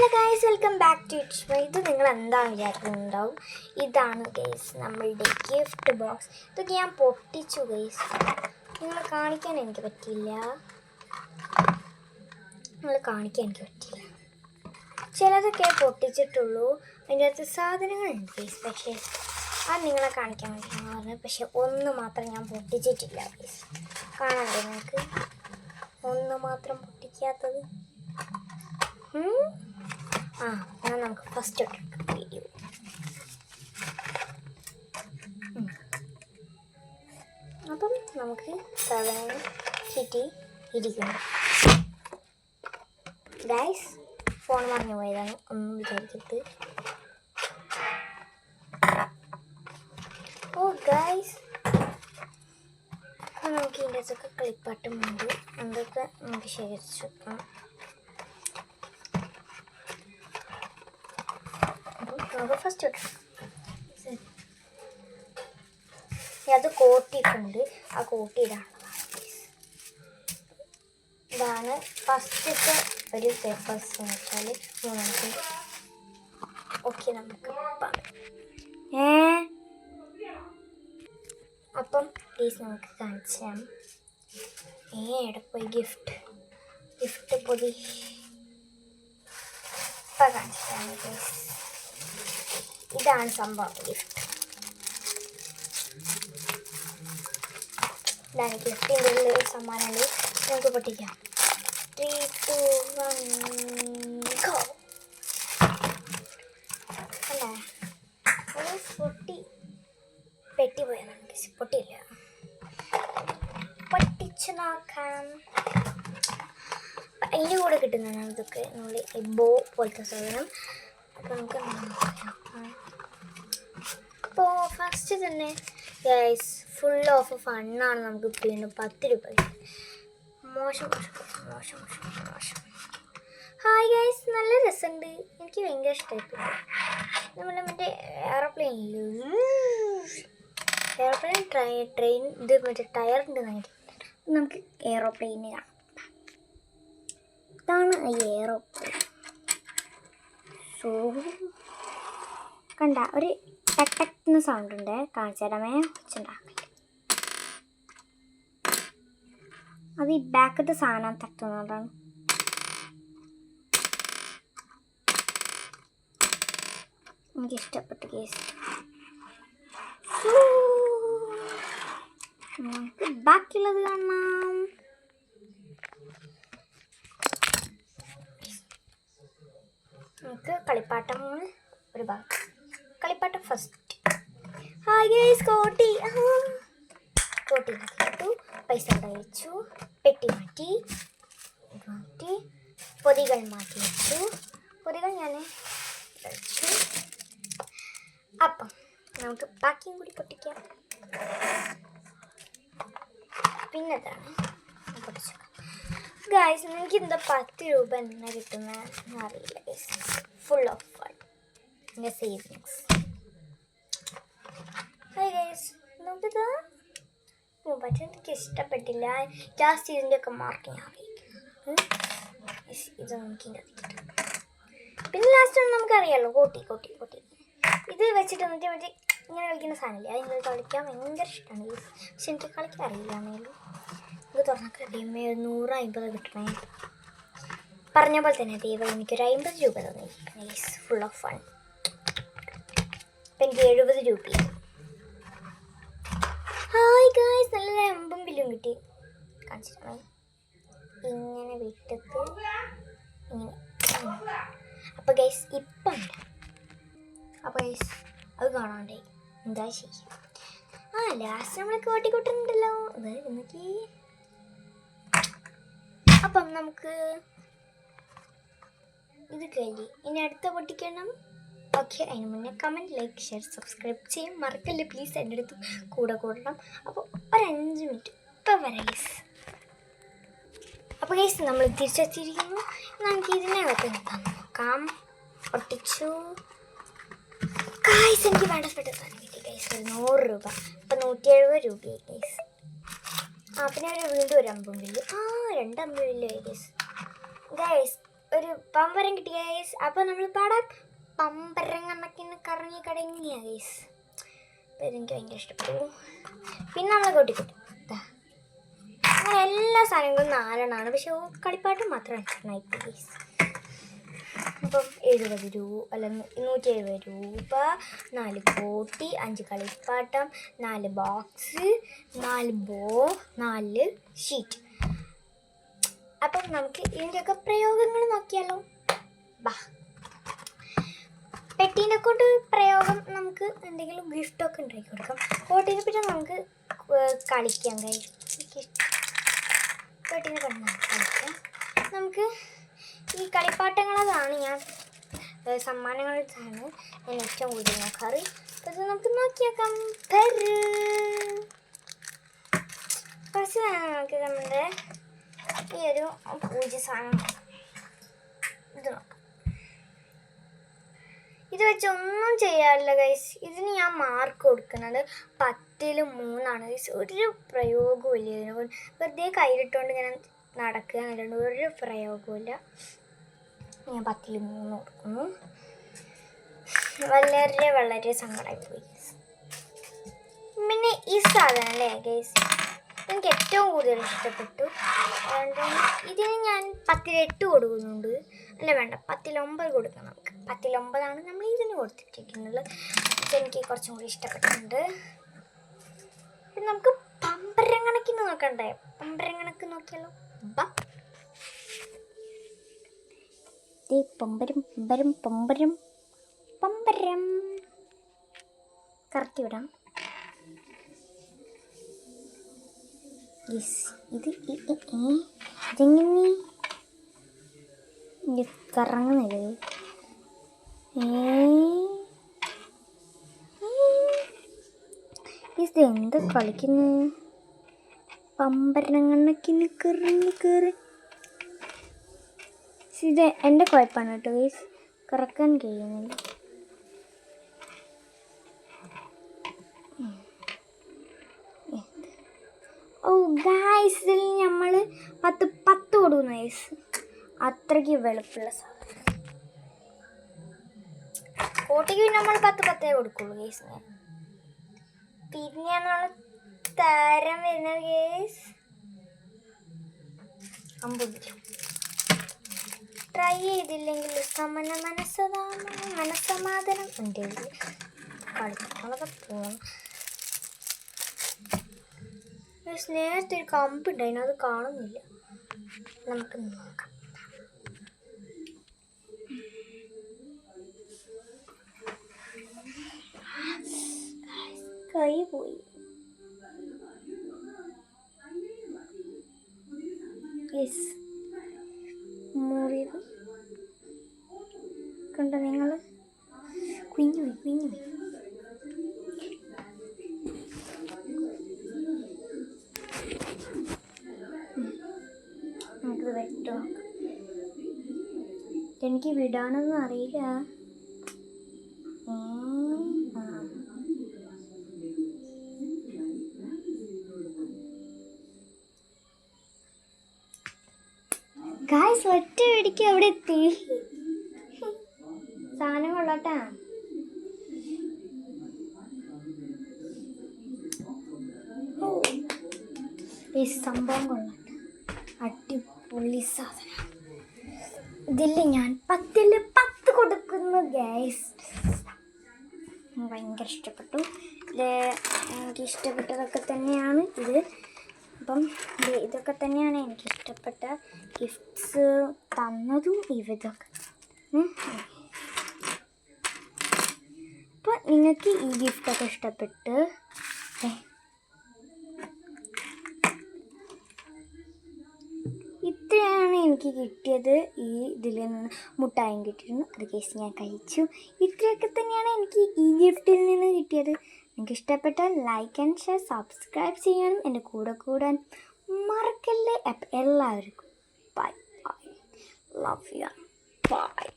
Hello guys, welcome back to it's my. ഇത് നിങ്ങൾ എന്താണ് വിചാരിക്കുന്നുണ്ടാവും. ഇതാണ് ഗൈസ് നമ്മളുടെ ഗിഫ്റ്റ് ബോക്സ്. ഇതൊക്കെ ഞാൻ പൊട്ടിച്ചു ഗൈസ്. നിങ്ങളെ കാണിക്കാൻ എനിക്ക് പറ്റിയില്ല. ചിലതൊക്കെ പൊട്ടിച്ചിട്ടുള്ളൂ. അതിൻ്റെ അകത്ത് സാധനങ്ങളുണ്ട് ഗൈസ്. പക്ഷേ അത് നിങ്ങളെ കാണിക്കാൻ വേണ്ടിയാണ് പറഞ്ഞത്. പക്ഷെ ഒന്ന് മാത്രം ഞാൻ പൊട്ടിച്ചിട്ടില്ല ഗൈസ്. കാണാണ്ടോ നിങ്ങൾക്ക്? ഒന്ന് മാത്രം പൊട്ടിക്കാത്തത്. എന്നാൽ നമുക്ക് ഫസ്റ്റ് വീഡിയോ. അപ്പം നമുക്ക് സാധനങ്ങൾ കിട്ടി ഇരിക്കുന്നു. ഗൈസ്, ഫോൺ മറിഞ്ഞു പോയതാണ്, ഒന്നും വിചാരിക്കരുത്. ഓ ഗൈസ്, നമുക്ക് ഇതിൻ്റെ അകത്തൊക്കെ കളിപ്പാട്ടമുണ്ട്. എന്തൊക്കെ നമുക്ക് ശേഖരിച്ചു വെക്കാം. ഫസ്റ്റ് അത് കോട്ടിയിട്ടുണ്ട്. ആ കോട്ടിയിടാണ്. ഇതാണ് ഫസ്റ്റത്തെ ഒരു പേപ്പേഴ്സ് എന്ന് വെച്ചാൽ നമുക്ക് ഓക്കെ. നമുക്ക് അപ്പം പ്ലീസ് നമുക്ക് കാണിച്ചാൽ എവിടെ പോയി ഗിഫ്റ്റ് പൊതി ഇപ്പം കാണിച്ചാണ് പ്ലീസ്. ഇതാണ് സംഭവം ഗിഫ്റ്റ്. ഇതാണ് ഗിഫ്റ്റിൻ്റെ ഉള്ളിൽ സമ്മാനമുണ്ട്. നമുക്ക് പൊട്ടിക്കാം. 3, 2, 1 ഗോ. അല്ല, ഒരു പെട്ടി പോയതാണ്. പൊട്ടിയില്ല. പൊട്ടിച്ച് നോക്കാം. അതിൻ്റെ കൂടെ കിട്ടുന്നതാണ് ഇതൊക്കെ. നമ്മൾ ബോ പോലത്തെ സാധനം. അപ്പോൾ നമുക്ക് നോക്കാം. അപ്പോൾ ഫസ്റ്റ് തന്നെ ഗൈസ് ഫുൾ ഓഫ് ഫണ്ണാണ്. നമുക്ക് പിന്നെ 10 രൂപ. മോശം. ഹായ് ഗൈസ്, നല്ല രസമുണ്ട്. എനിക്ക് ഭയങ്കര ഇഷ്ടമായിപ്പോയി. നമ്മളെ മറ്റേ ട്രെയിൻ ഇത് മറ്റേ ടയറിൻ്റെ നമുക്ക് എയറോപ്ലെയിന് കാണാം. ഇതാണ് എയറോപ്ലെയിൻ. സോ കണ്ട ഒരു ടക് ടക് എന്ന സൗണ്ട് ഉണ്ട്. കാണിച്ചു തരാമേ. വെച്ചുണ്ടാക്കില്ല. അത് ഈ ബാക്കത്തെ സാധനം തട്ടുന്നതാണ്. എനിക്ക് ഇഷ്ടപ്പെട്ടു കേസ്. നമുക്ക് ബാക്കിയുള്ളത് കാണാം. നമുക്ക് കളിപ്പാട്ടങ്ങൾ ഒരു ഭാഗം. കളിപ്പാട്ടം ഫസ്റ്റ്. ഹായ് ഗൈസ്, കോട്ടി ഇട്ടു. പൈസ അവിടെ വെച്ചു. പെട്ടി മാറ്റി. പൊതികൾ മാറ്റി വെച്ചു. പൊതികൾ ഞാൻ വെച്ചു. അപ്പം നമുക്ക് ബാക്കിയും കൂടി പൊട്ടിക്കാം. പിന്നെന്താണ് പൊട്ടിച്ചു ഗൈസ്. നിങ്ങൾക്ക് എന്താ 10 രൂപ എന്നാ കിട്ടുന്നതെന്ന് അറിയില്ല ഗൈസ്. Full of fun. എൻ്റെ സേവിങ്സ്. ഹായ് ഗൈസ്, നമുക്കിത് പക്ഷേ എനിക്ക് ഇഷ്ടപ്പെട്ടില്ല. ലാസ്റ്റ് ഇതിൻ്റെയൊക്കെ മാർക്ക് ഞാൻ അറിയിക്കും. ഇത് നമുക്ക് പിന്നെ ലാസ്റ്റ് നമുക്കറിയാമല്ലോ കോട്ടി. ഇത് വെച്ചിട്ട് മറ്റേ ഇങ്ങനെ കളിക്കുന്ന സാധനമില്ല. അതിന് കളിക്കാൻ ഭയങ്കര ഇഷ്ടമാണ് ഗൈസ്. പക്ഷെ എനിക്ക് കളിക്കാൻ അറിയില്ല. ആണെങ്കിലും ഇത് തുറന്നൊക്കെ ദൈവമേ 150 കിട്ടണേ. പറഞ്ഞ പോലെ തന്നെ ദൈവം എനിക്കൊരു 50 രൂപ തന്നു ഗൈസ്. Full of fun. ഇപ്പം എനിക്ക് 70 രൂപയാണ്. ഹായ് ഗൈസ്, നല്ല അമ്പും ബില്ലും കിട്ടി. കാണിച്ചിട്ടാണ് ഇങ്ങനെ വിട്ടത്ത് ഇങ്ങനെ. അപ്പോൾ ഗൈസ് ഇപ്പം അപ്പോൾ ഗൈസ് അത് കാണാണ്ടേ എന്താ ചെയ്യും. ലാസ്റ്റ് നമ്മളൊക്കെ ഓട്ടിക്കൊട്ടുന്നുണ്ടല്ലോ. നോക്കി. അപ്പം നമുക്ക് ഇത് കഴിഞ്ഞ് ഇനി അടുത്ത പൊട്ടിക്കണം. ഓക്കെ, അതിന് മുന്നേ കമൻറ്റ്, ലൈക്ക്, ഷെയർ, സബ്സ്ക്രൈബ് ചെയ്യും മറക്കല്ലേ പ്ലീസ്. എൻ്റെ അടുത്ത് കൂടണം. അപ്പോൾ ഒരു 5 മിനിറ്റ് ഇപ്പം വരാം ഗൈസ്. അപ്പോൾ ഗൈസ് നമ്മൾ തിരിച്ചെത്തിയിരിക്കുന്നു. നമുക്ക് ഇതിനകത്ത് നോക്കാം. പൊട്ടിച്ചു ഗൈസ്. എനിക്ക് വേണ്ടപ്പെട്ട സാധനം കിട്ടി ഗൈസ്. 100 രൂപ. ഇപ്പം 170 രൂപയായി ഗൈസ്. പിന്നെ വീണ്ടും ഒരു 50 ബില്ല്. 2 50 ബില്ലായി ഗൈസ്. ഒരു പമ്പരം കിട്ടിയ ഗൈസ്. അപ്പോൾ നമ്മൾ പാടാം പമ്പരം കണക്കിന് കറങ്ങി കടങ്ങിയ ഗൈസ്. അപ്പോൾ ഇതെനിക്ക് ഭയങ്കര ഇഷ്ടപ്പെട്ടു. പിന്നെ നമ്മൾ കൊട്ടിക്കൊട്ടി അങ്ങനെ എല്ലാ സാധനങ്ങളും 4 പക്ഷെ കളിപ്പാട്ട് മാത്രം 8 ഗൈസ്. അപ്പം 70 രൂപ അല്ല 170 രൂപ, 4 കോട്ടി, 5 കളിപ്പാട്ടം, 4 ബോക്സ്, 4 ബോ, 4 ഷീറ്റ്. അപ്പം നമുക്ക് ഇതിൻ്റെയൊക്കെ പ്രയോഗങ്ങൾ നോക്കിയാലോ. ബാ, പെട്ടീനെ കൊണ്ട് പ്രയോഗം നമുക്ക് എന്തെങ്കിലും ഗിഫ്റ്റൊക്കെ ഉണ്ടാക്കി കൊടുക്കാം. കോട്ടീനെ പറ്റി നമുക്ക് കളിക്കാം കഴിയും. പെട്ടീനെ കൊണ്ട് കളിക്കാം. നമുക്ക് ഈ കളിപ്പാട്ടങ്ങളതാണ് ഞാൻ സമ്മാനങ്ങളാണ് ഞാൻ ഏറ്റവും കൂടുതൽ നോക്കാറ്. അപ്പോൾ ഇത് നമുക്ക് നോക്കിയേക്കാം. ഫസ്റ്റ് നമുക്ക് നമ്മുടെ ഈ ഒരു പൂജ സാധനം ഇത് നോക്കാം. ഇത് വെച്ച് ഒന്നും ചെയ്യാറില്ല ഗൈസ്. ഇതിന് ഞാൻ മാർക്ക് കൊടുക്കുന്നത് 10ൽ 3 ഗൈസ്. ഒരു പ്രയോഗവും ഇല്ല ഇതിനെക്കൊണ്ട്. വെറുതെ കയ്യിലിട്ടുകൊണ്ട് ഇങ്ങനെ നടക്കുക എന്നല്ലാണ്ട് ഒരു പ്രയോഗമില്ല. ഞാൻ 10ൽ 3 കൊടുക്കുന്നു. വളരെ വളരെ സങ്കടമായിപ്പോയി. പിന്നെ ഈ സാധനം അല്ലേ ഗൈസ്, എനിക്ക് ഏറ്റവും കൂടുതൽ ഇഷ്ടപ്പെട്ടു. അതുകൊണ്ട് ഇതിന് ഞാൻ 10ൽ 8 കൊടുക്കുന്നുണ്ട്. അല്ല വേണ്ട, 10ൽ 9 കൊടുക്കണം. നമുക്ക് 10ൽ 9 നമ്മൾ ഇതിന് കൊടുത്തിട്ടിരിക്കുന്നത്. ഇതെനിക്ക് കുറച്ചും കൂടി ഇഷ്ടപ്പെട്ടിട്ടുണ്ട്. പിന്നെ നമുക്ക് പമ്പരം കണക്കിന് നോക്കണ്ടേ. പമ്പരം കണക്ക് നോക്കിയാലോ. പമ്പരം പമ്പരം പമ്പരം പമ്പരം കറക്കി വിടാം. ഇത് ഇതെങ്ങനെ കറങ്ങുന്നില്ലേ? ഇതെന്താ കളിക്കുന്നു? പമ്പരം കണക്കിന് കറങ്ങി കയറി. ഇത് എൻ്റെ കുഴപ്പമാണ് കേട്ടോ ഗൈസ്, കറക്കാൻ കഴിയുന്നില്ല. ഓ ഗൈസ്, ഇതിൽ നമ്മൾ 10 കൊടുക്കുന്നു ഗൈസ്. അത്രയ്ക്ക് വെളുപ്പുള്ള സാധനം. കോട്ടയ്ക്ക് നമ്മൾ 10 കൊടുക്കുള്ളൂ ഗൈസ്. പിന്നെ നമ്മൾ താരം വരുന്നത് ഗൈസ് 50. ട്രൈ ചെയ്തില്ലെങ്കിൽ മനസ്സമാധാനം ഉണ്ട്. കളിക്കാനൊക്കെ പോകണം. നേരത്തെ ഒരു കമ്പുണ്ടായിരുന്നു, അത് കാണുന്നില്ല. നമുക്ക് നോക്കാം. കൈ പോയി. യെസ്, മുറിവ് കണ്ടോ നിങ്ങൾ? കുഞ്ഞു നമുക്കിത് വെട്ടോ. എനിക്ക് വിടാനൊന്നും അറിയില്ല. ഗായ്സ്, ഒറ്റ വെടിക്ക് അവിടെ എത്തി. സാധനം കൊള്ളാട്ടാ. ഈ സംഭവം കൊള്ളാട്ട, അടിപൊളി സാധനം. ഇതിൽ ഞാൻ 10ൽ 10 കൊടുക്കുന്നു ഗൈസ്. ഭയങ്കര ഇഷ്ടപ്പെട്ടു. എനിക്ക് ഇഷ്ടപ്പെട്ടതൊക്കെ തന്നെയാണ് ഇത്. അപ്പം ഇതൊക്കെ തന്നെയാണ് എനിക്ക് ഇഷ്ടപ്പെട്ട ഗിഫ്റ്റ്സ് തന്നതും ഇതൊക്കെ. അപ്പം നിങ്ങൾക്ക് ഈ ഗിഫ്റ്റൊക്കെ ഇഷ്ടപ്പെട്ട് ഇത്രയാണ് എനിക്ക് കിട്ടിയത്. ഈ ഇതിൽ നിന്ന് മുട്ടായും കിട്ടിയിരുന്നു, അത് കേസ് ഞാൻ കഴിച്ചു. ഇത്രയൊക്കെ തന്നെയാണ് എനിക്ക് ഈ ഗിഫ്റ്റിൽ നിന്ന് കിട്ടിയത്. നിങ്ങൾക്ക് ഇഷ്ടപ്പെട്ടാൽ ലൈക്ക് ആൻഡ് ഷെയർ, സബ്സ്ക്രൈബ് ചെയ്യാനും എൻ്റെ കൂടെ കൂടാൻ മറക്കല്ലേ. അപ്പം എല്ലാവർക്കും bye bye, love you, by.